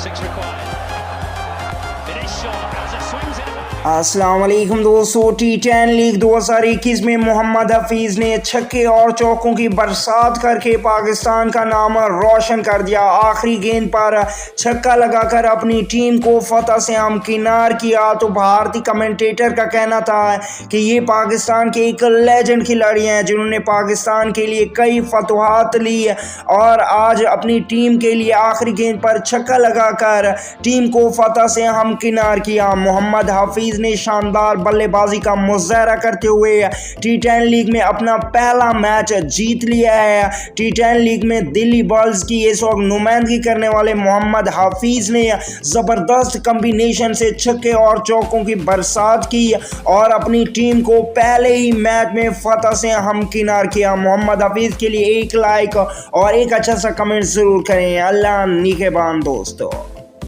Six required. It is shot as it swings in. अस्सलाम वालेकुम दोस्तों, T10 लीग 2021 में मोहम्मद हफीज ने छक्के और चौकों की बरसात करके पाकिस्तान का नाम रोशन कर दिया। आखिरी गेंद पर छक्का लगाकर अपनी टीम को फतह से हमकिनार किया। तो भारतीय कमेंटेटर का कहना था कि ये पाकिस्तान के एक लेजेंड खिलाड़ी हैं जिन्होंने पाकिस्तान के लिए कई फतवाहत ली और आज अपनी टीम के लिए आखिरी गेंद पर छक्का लगाकर टीम को फतह से हमकिनार किया। मोहम्मद हफीज ने शानदार बल्लेबाजी का मुजाहरा करते हुए T10 लीग में अपना पहला मैच जीत लिया है। T10 लीग में दिल्ली बल्स की इस वक्त नुमाइंदगी करने वाले मोहम्मद हफीज ने ज़बरदस्त कम्बिनेशन से छक्के और चौकों की बरसात की और अपनी टीम को पहले ही मैच में फतह से हमकिनार किया। मोहम्मद हफीज के लिए एक लाइक और एक अच्छा सा कमेंट ज़रूर करें। अल्लाह निगहबान दोस्तों।